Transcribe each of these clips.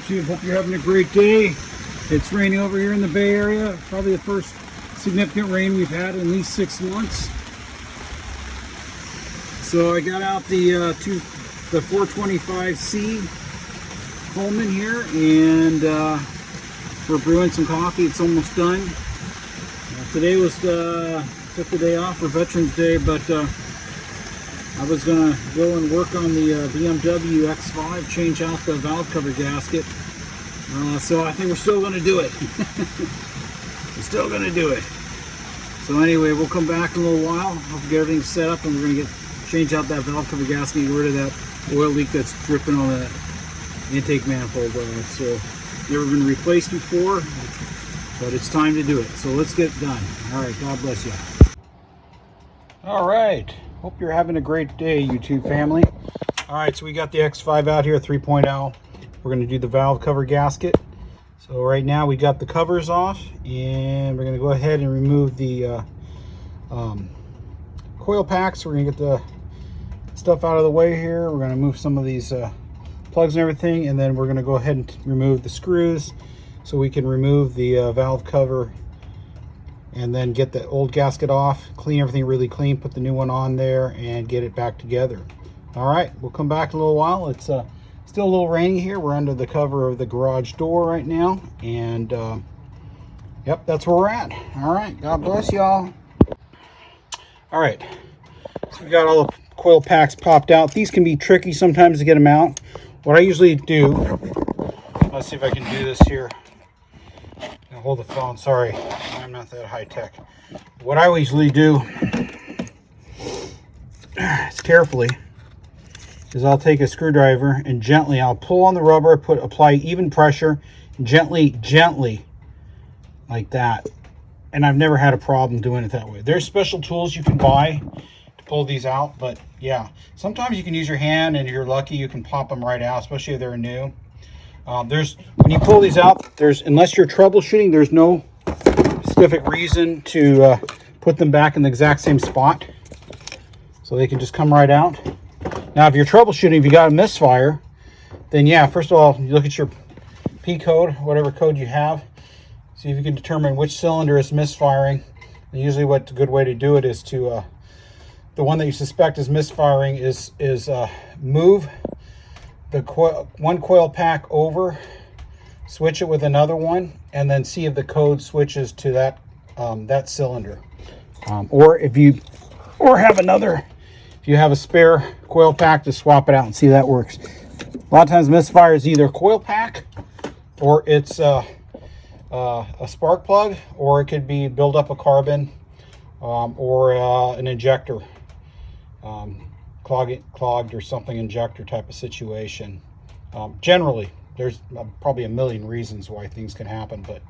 YouTube? Hope you're having a great day. It's raining over here in the Bay Area. Probably the first significant rain we've had in at least 6 months. So I got out the 425C Coleman here, and we're brewing some coffee. It's almost done. Today was took the day off for Veterans Day, but I was gonna go and work on the BMW X5, change out the valve cover gasket. So I think we're still gonna do it. We're still gonna do it. So anyway, we'll come back in a little while. I'll get everything set up, and we're gonna change out that valve cover gasket and get rid of that oil leak that's dripping on that intake manifold. So never been replaced before, but it's time to do it. So let's get it done. All right, God bless you. All right, hope you're having a great day, YouTube family. All right, so we got the X5 out here, 3.0. We're going to do the valve cover gasket. So right now we got the covers off, and we're going to go ahead and remove the coil packs. We're going to get the stuff out of the way here. We're going to move some of these plugs and everything, and then we're going to go ahead and remove the screws so we can remove the valve cover, and then get the old gasket off, clean everything really clean, put the new one on there, and get it back together. All right, we'll come back in a little while. It's still a little rainy here. We're under the cover of the garage door right now, and yep, that's where we're at. All right, God bless y'all. All right, so we got all the coil packs popped out. These can be tricky sometimes to get them out. What I usually do, let's see if I can do this here. Hold the phone, sorry, I'm not that high tech. What I usually do is carefully is I'll take a screwdriver and gently I'll pull on the rubber, apply even pressure, gently like that. And I've never had a problem doing it that way. There's special tools you can buy to pull these out, but yeah, sometimes you can use your hand, and if you're lucky you can pop them right out, especially if they're new. When you pull these out, unless you're troubleshooting, there's no specific reason to put them back in the exact same spot, so they can just come right out. Now, if you're troubleshooting, if you got a misfire, then yeah, first of all, you look at your P code, whatever code you have, see if you can determine which cylinder is misfiring. And usually, what's a good way to do it is to the one that you suspect is misfiring is move the one coil pack over, switch it with another one, and then see if the code switches to that that cylinder. Or if you have a spare coil pack, to swap it out and see if that works. A lot of times misfire is either a coil pack, or it's a spark plug, or it could be build-up of carbon, or an injector. Clogged or something, injector type of situation. Generally, there's probably a million reasons why things can happen, but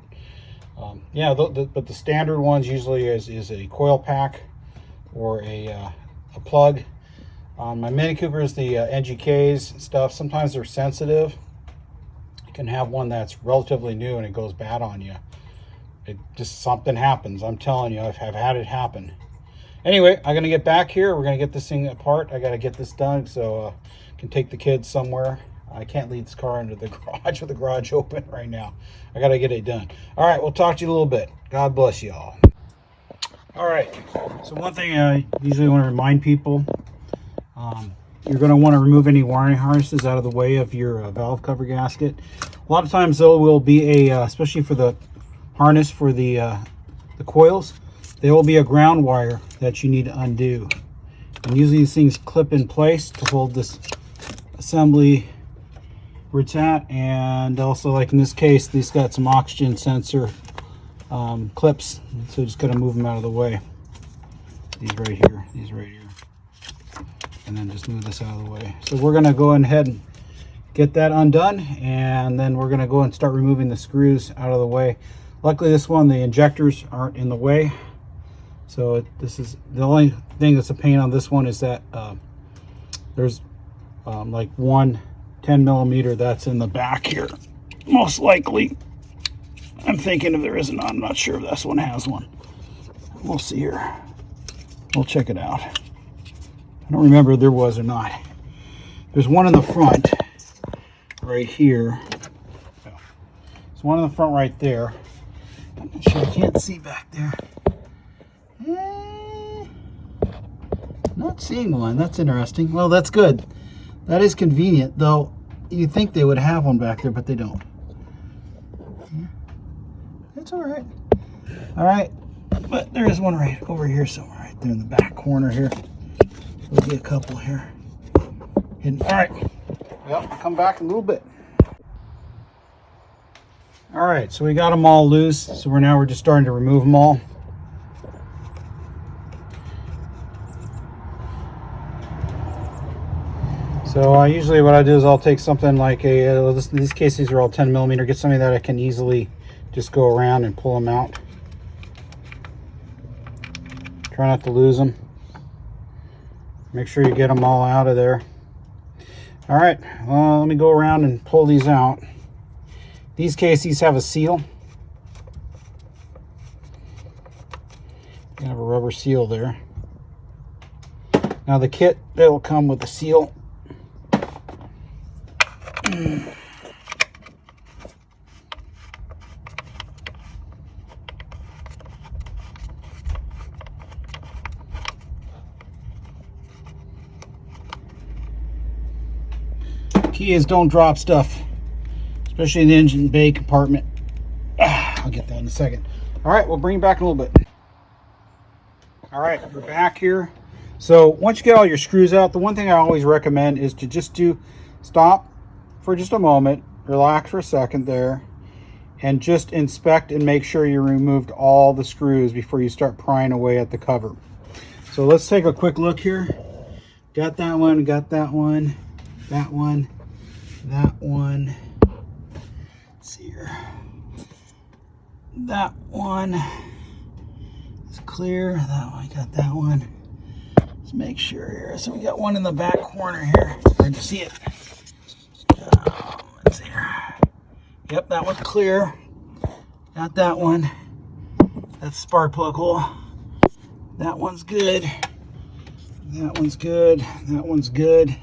yeah, but the standard ones usually is a coil pack or a plug. My Mini Coopers, the NGKs stuff, sometimes they're sensitive. You can have one that's relatively new and it goes bad on you. It just, something happens. I'm telling you, I've had it happen. Anyway, I'm going to get back here. We're going to get this thing apart. I got to get this done so I can take the kids somewhere. I can't leave this car into the garage with the garage open right now. I got to get it done. All right, we'll talk to you a little bit. God bless you all. All right, so one thing I usually want to remind people, you're going to want to remove any wiring harnesses out of the way of your valve cover gasket. A lot of times, though, will be especially for the harness for the coils, there will be a ground wire that you need to undo. And usually these things clip in place to hold this assembly where it's at. And also, like in this case, these got some oxygen sensor clips. So just gotta move them out of the way. These right here. And then just move this out of the way. So we're gonna go ahead and get that undone. And then we're gonna go and start removing the screws out of the way. Luckily this one, the injectors aren't in the way. So this is the only thing that's a pain on this one, is that there's like one 10 millimeter that's in the back here. Most likely. I'm thinking if there isn't, I'm not sure if this one has one. We'll see here. We'll check it out. I don't remember if there was or not. There's one in the front right here. There's one in the front right there. I'm not sure, I can't see back there. Not seeing one. That's interesting. Well, that's good. That is convenient, though. You'd think they would have one back there, but they don't. It's all right. All right, but there is one right over here somewhere, right there in the back corner here. There'll be a couple here. Hidden. All right. Well, I'll come back in a little bit. All right, so we got them all loose. So we're just starting to remove them all. So usually what I do is I'll take something like in these cases these are all 10 millimeter, get something that I can easily just go around and pull them out. Try not to lose them. Make sure you get them all out of there. All right, well, let me go around and pull these out. These cases have a seal. You have a rubber seal there. Now the kit, it'll come with a seal. Key is don't drop stuff, especially in the engine bay compartment. I'll get that in a second. All right, we'll bring it back in a little bit. All right, we're back here. So once you get all your screws out, the one thing I always recommend is to just stop for just a moment, relax for a second there, and just inspect and make sure you removed all the screws before you start prying away at the cover. So let's take a quick look here. Got that one, got that one, that one, that one. Let's see here. That one is clear. That one, got that one. Let's make sure here. So we got one in the back corner here. It's hard to see it. Let's see here. Yep, that one's clear. Got that one. That's spark plug hole. That one's good. That one's good. That one's good.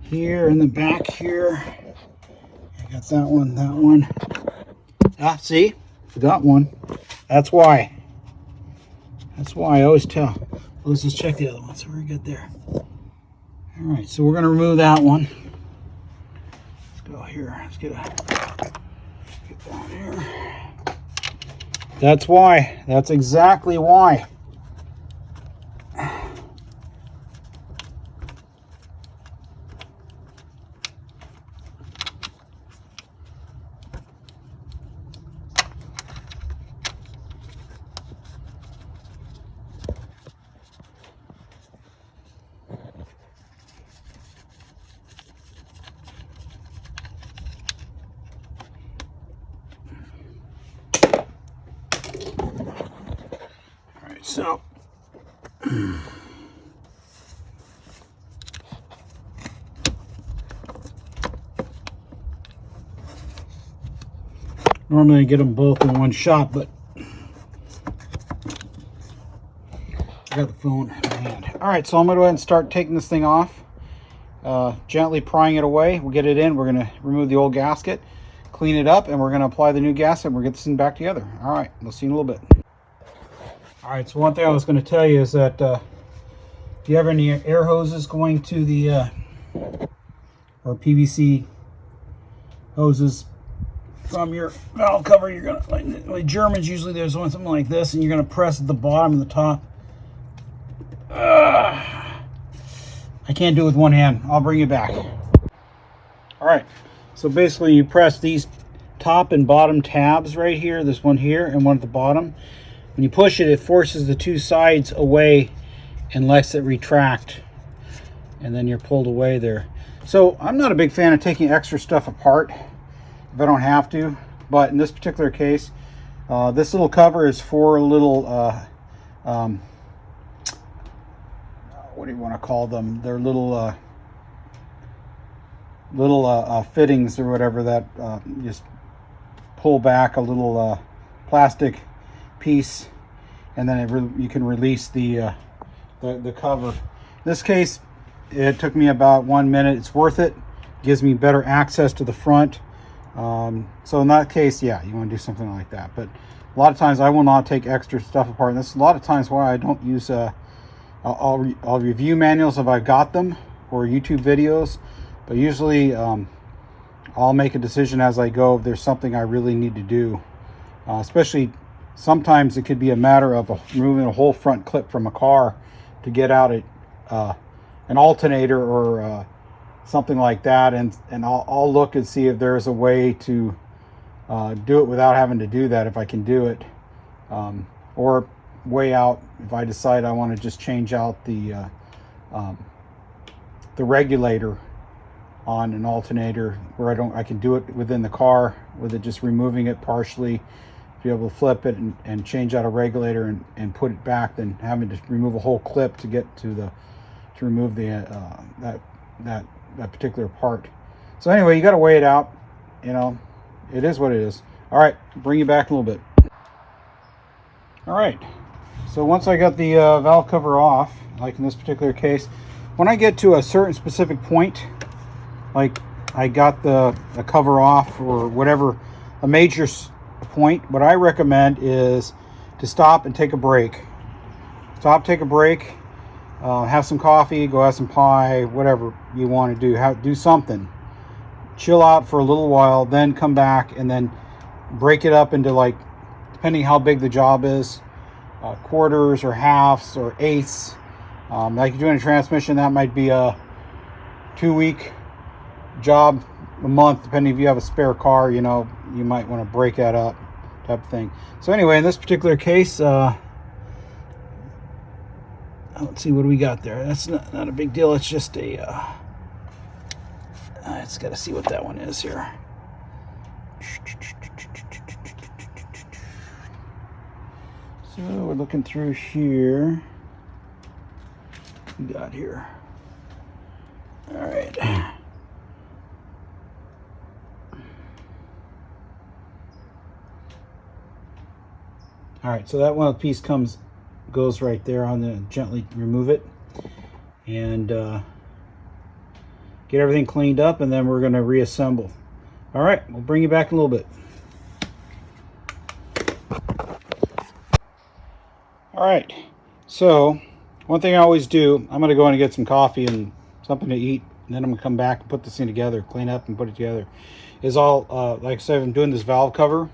Here in the back here. I got that one, that one. Ah, see? Forgot one. That's why. That's why I always tell. Let's just check the other one. So we're good there. All right, so we're going to remove that one. Let's go here. Let's get down here. That's why. That's exactly why. So, normally I get them both in one shot, but I got the phone in my hand. All right, so I'm going to go ahead and start taking this thing off, gently prying it away. We'll get it in. We're going to remove the old gasket, clean it up, and we're going to apply the new gasket, and we'll get this thing back together. All right, we'll see you in a little bit. All right, so one thing I was going to tell you is that if you have any air hoses going to the, or PVC hoses from your valve cover, you're going to, like Germans usually there's one something like this, and you're going to press at the bottom and the top. I can't do it with one hand. I'll bring it back. All right, so basically you press these top and bottom tabs right here. There's one here and one at the bottom. When you push it, it forces the two sides away and lets it retract, and then you're pulled away there. So I'm not a big fan of taking extra stuff apart if I don't have to, but in this particular case, this little cover is for a little what do you want to call them? They're little fittings or whatever that just pull back a little plastic piece, and then you can release the cover. In this case, it took me about 1 minute. It's worth it. Gives me better access to the front. So in that case, yeah, you want to do something like that. But a lot of times I will not take extra stuff apart. And that's a lot of times why I don't use, I'll review manuals if I've got them, or YouTube videos. But usually I'll make a decision as I go if there's something I really need to do. Especially sometimes it could be a matter of removing a whole front clip from a car to get out an alternator or something like that, and I'll look and see if there's a way to do it without having to do that, if I can do it, or way out if I decide I want to just change out the regulator on an alternator, where I can do it within the car with it, just removing it partially, be able to flip it and change out a regulator and put it back, than having to remove a whole clip to get to remove the that particular part. So anyway, you got to weigh it out. You know, it is what it is. All right, bring you back a little bit. All right, so once I got the valve cover off, like in this particular case, when I get to a certain specific point, like I got the cover off or whatever, a major point, what I recommend is to stop and take a break. Stop, take a break, have some coffee, go have some pie, whatever you want to do. Do something. Chill out for a little while, then come back and then break it up into, like, depending how big the job is, quarters or halves or eighths. Like you're doing a transmission, that might be a 2-week job, a month, depending if you have a spare car. You know, you might want to break that up, type of thing. So anyway, in this particular case, let's see, what do we got there? That's not a big deal. It's just a it's got to see what that one is here. So we're looking through here. What we got here? All right. All right, so that one piece goes right there. I'm going to gently remove it and get everything cleaned up, and then we're going to reassemble. All right, we'll bring you back in a little bit. All right, so one thing I always do, I'm going to go in and get some coffee and something to eat, and then I'm going to come back and put this thing together, clean up and put it together. Is all, like I said, I'm doing this valve cover.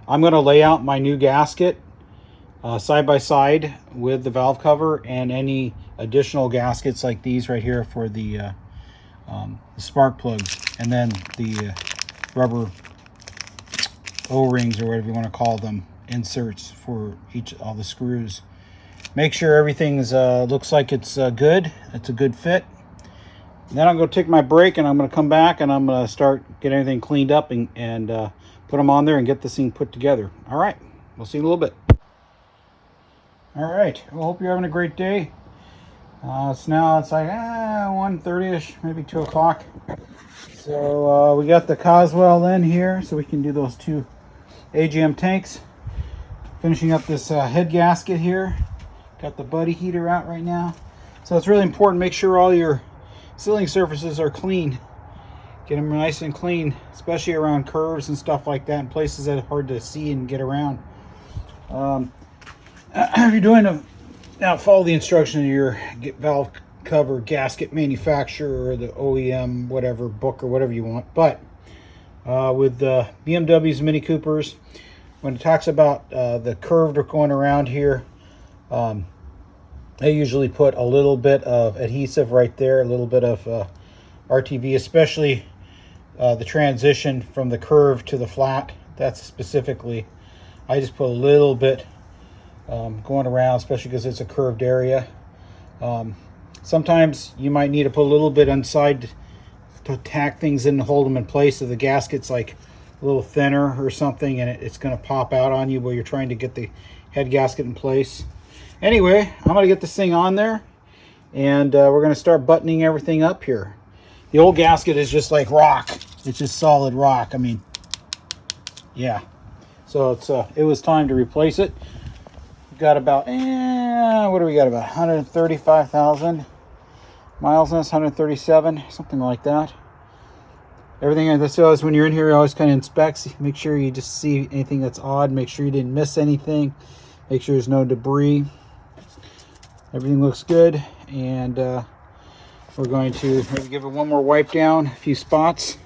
I'm going to lay out my new gasket side by side with the valve cover, and any additional gaskets like these right here for the spark plugs, and then the rubber O-rings, or whatever you want to call them, inserts for all the screws. Make sure everything's looks like it's good. It's a good fit. And then I'm going to take my break, and I'm going to come back and I'm going to start getting everything cleaned up and put them on there and get this thing put together. All right, we'll see you in a little bit. All right, well, hope you're having a great day. It's like 1:30ish, maybe 2 o'clock. So we got the Coswell in here, so we can do those 2 AGM tanks. Finishing up this head gasket here. Got the buddy heater out right now. So it's really important, make sure all your sealing surfaces are clean. Get them nice and clean, especially around curves and stuff like that, in places that are hard to see and get around. If you're doing now, follow the instruction of your valve cover gasket manufacturer or the OEM whatever book or whatever you want. But with BMWs, Mini Coopers, when it talks about the curved or going around here, they usually put a little bit of adhesive right there, a little bit of RTV, especially the transition from the curve to the flat. That's specifically, I just put a little bit going around, especially because it's a curved area. Sometimes you might need to put a little bit inside to tack things in and hold them in place, so the gasket's like a little thinner or something, and it's going to pop out on you while you're trying to get the head gasket in place. Anyway, I'm going to get this thing on there, and we're going to start buttoning everything up here. The old gasket is just like rock. It's just solid rock. I mean, yeah. So it was time to replace it. We've got about, what do we got, about 135,000 miles on this, 137, something like that. everything this does when you're in here, always kind of inspects. Make sure you just see anything that's odd. Make sure you didn't miss anything. Make sure there's no debris. Everything looks good, and we're going to maybe give it one more wipe down, a few spots.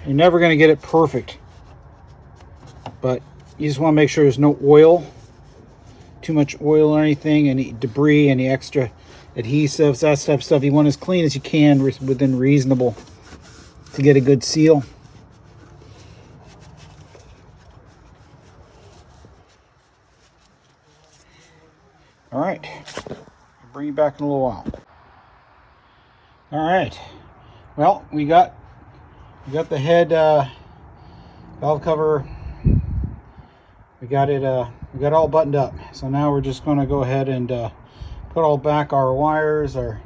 You're never going to get it perfect, but you just want to make sure there's no oil, too much oil or anything, any debris, any extra adhesives, that type of stuff. You want as clean as you can within reasonable to get a good seal. All right, I'll bring you back in a little while. All right, well, we got the head valve cover. We got it all buttoned up. So now we're just going to go ahead and put all back our wires, our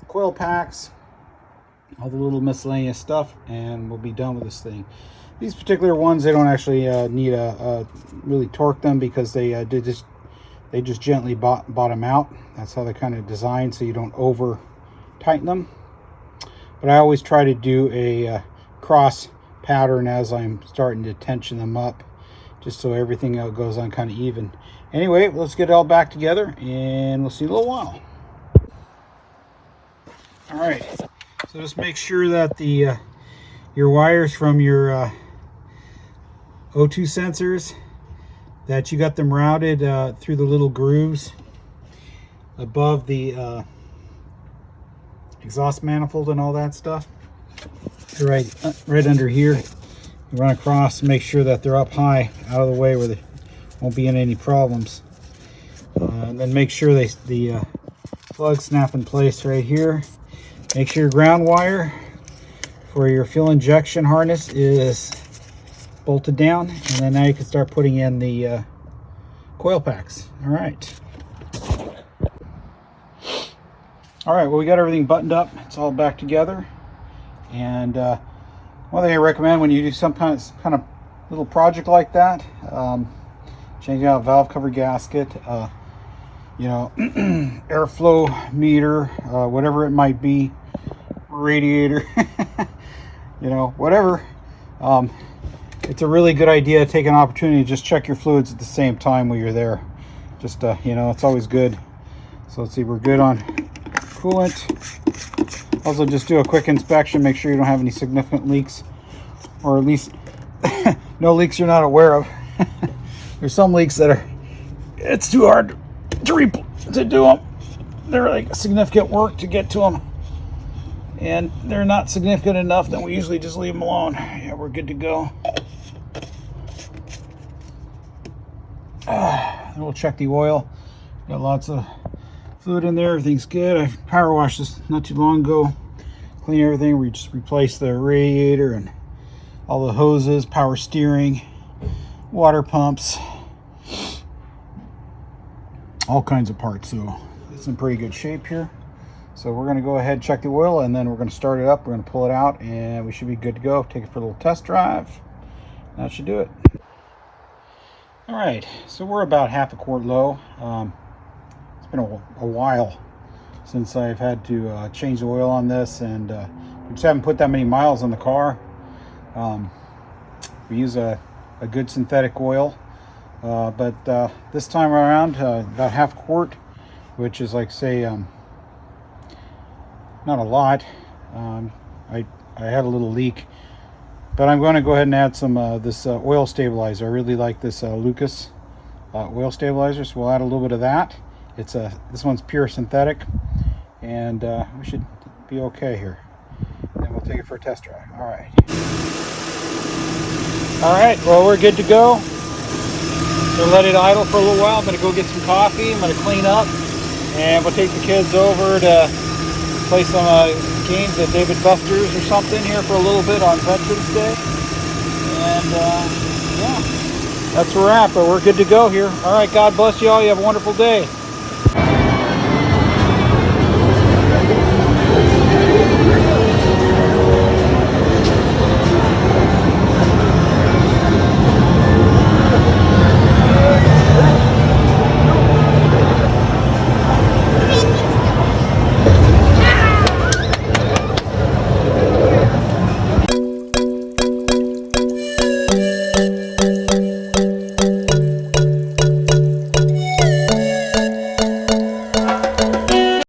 coil packs, all the little miscellaneous stuff, and we'll be done with this thing. These particular ones, they don't actually need a really torque them, because they just gently bottom out. That's how they're kind of designed, so you don't over tighten them. But I always try to do a cross pattern as I'm starting to tension them up, just so everything goes on kind of even. Anyway, let's get it all back together, and we'll see you in a little while. All right, so just make sure that the your wires from your O2 sensors, that you got them routed through the little grooves above the exhaust manifold and all that stuff. Right under here. You run across and make sure that they're up high, out of the way, where they won't be in any problems. And then make sure the plugs snap in place right here. Make sure your ground wire for your fuel injection harness is bolted down, and then now you can start putting in the coil packs. All right, well, we got everything buttoned up. It's all back together. And one thing I recommend when you do some kind of little project like that, changing out a valve cover gasket, you know, airflow meter, whatever it might be, radiator, you know, whatever. It's a really good idea to take an opportunity to just check your fluids at the same time while you're there. Just, you know, it's always good. So let's see, we're good on coolant. Also, just do a quick inspection, make sure you don't have any significant leaks, or at least no leaks you're not aware of. There's some leaks that it's too hard to do them. They're like significant work to get to them, and they're not significant enough, then we usually just leave them alone. Yeah, we're good to go. Then we'll check the oil. Got lots of fluid in there, everything's good. I power washed this not too long ago, clean everything. We just replaced the radiator and all the hoses, power steering, water pumps, all kinds of parts. So it's in pretty good shape here. So we're going to go ahead and check the oil, and then we're going to start it up. We're going to pull it out, and we should be good to go. Take it for a little test drive. That should do it. All right, so we're about half a quart low. It's been a while since I've had to change the oil on this, and we just haven't put that many miles on the car. We use a good synthetic oil, but this time around, about half a quart, which is like, say, not a lot. I had a little leak, but I'm going to go ahead and add some this oil stabilizer. I really like this Lucas oil stabilizer, so we'll add a little bit of that. It's this one's pure synthetic, and we should be okay here. And we'll take it for a test drive. All right, well, we're good to go. We'll let it idle for a little while. I'm going to go get some coffee. I'm going to clean up, and we'll take the kids over to play some games at David Buster's or something here for a little bit on Veterans Day. And yeah, that's where we're at, but we're good to go here. All right, God bless you all. You have a wonderful day.